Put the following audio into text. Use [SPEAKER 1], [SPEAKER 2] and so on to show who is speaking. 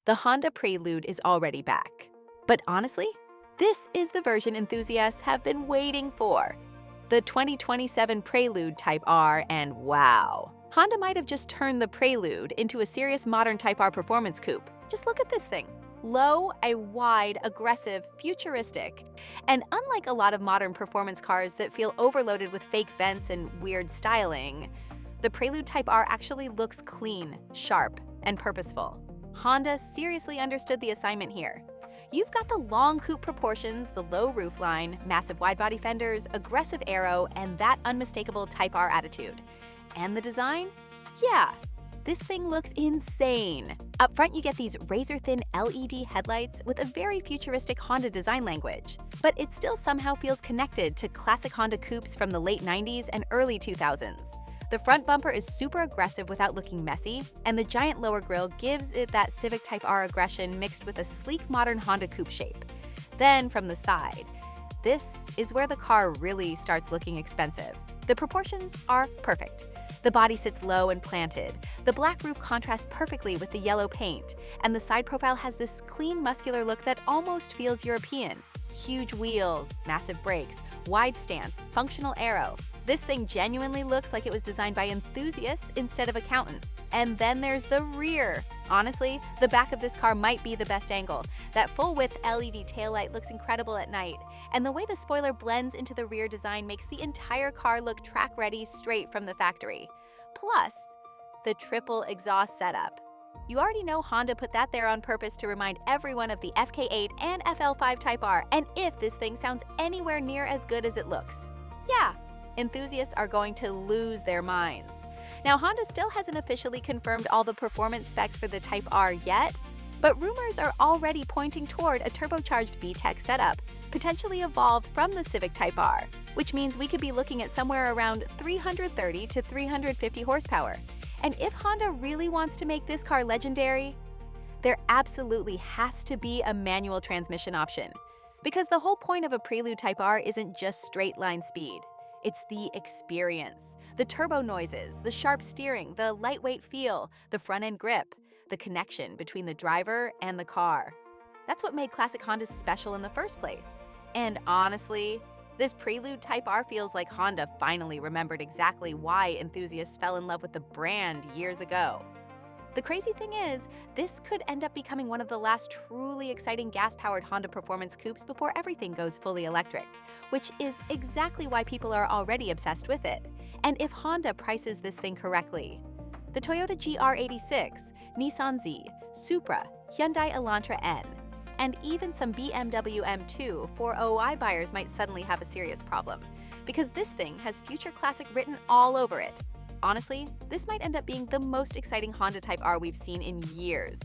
[SPEAKER 1] The Honda Prelude is already back. But honestly, this is the version enthusiasts have been waiting for. The 2027 Prelude Type R, and wow! Honda might have just turned the Prelude into a serious modern Type R performance coupe. Just look at this thing. Low, a wide, aggressive, futuristic. And unlike a lot of modern performance cars that feel overloaded with fake vents and weird styling, the Prelude Type R actually looks clean, sharp, and purposeful. Honda seriously understood the assignment here. You've got the long coupe proportions, the low roofline, massive wide-body fenders, aggressive aero, and that unmistakable Type R attitude. And the design? Yeah, this thing looks insane. Up front, you get these razor-thin LED headlights with a very futuristic Honda design language. But it still somehow feels connected to classic Honda coupes from the late 90s and early 2000s. The front bumper is super aggressive without looking messy, and the giant lower grille gives it that Civic Type R aggression mixed with a sleek modern Honda coupe shape. Then from the side, this is where the car really starts looking expensive. The proportions are perfect. The body sits low and planted. The black roof contrasts perfectly with the yellow paint, and the side profile has this clean, muscular look that almost feels European. Huge wheels, massive brakes, wide stance, functional aero. This thing genuinely looks like it was designed by enthusiasts instead of accountants. And then there's the rear. Honestly, the back of this car might be the best angle. That full-width LED taillight looks incredible at night, and the way the spoiler blends into the rear design makes the entire car look track-ready straight from the factory. Plus, the triple exhaust setup. You already know Honda put that there on purpose to remind everyone of the FK8 and FL5 Type R, and if this thing sounds anywhere near as good as it looks. Yeah, enthusiasts are going to lose their minds. Now, Honda still hasn't officially confirmed all the performance specs for the Type R yet, but rumors are already pointing toward a turbocharged vtec setup, potentially evolved from the Civic Type R, which means we could be looking at somewhere around 330 to 350 horsepower. And if Honda really wants to make this car legendary, there absolutely has to be a manual transmission option. Because the whole point of a Prelude Type R isn't just straight-line speed. It's the experience, the turbo noises, the sharp steering, the lightweight feel, the front-end grip, the connection between the driver and the car. That's what made classic Hondas special in the first place. And honestly, this Prelude Type R feels like Honda finally remembered exactly why enthusiasts fell in love with the brand years ago. The crazy thing is, this could end up becoming one of the last truly exciting gas-powered Honda performance coupes before everything goes fully electric, which is exactly why people are already obsessed with it. And if Honda prices this thing correctly, the Toyota GR86, Nissan Z, Supra, Hyundai Elantra N, and even some BMW M2 for OI buyers might suddenly have a serious problem, because this thing has future classic written all over it. Honestly, this might end up being the most exciting Honda Type R we've seen in years.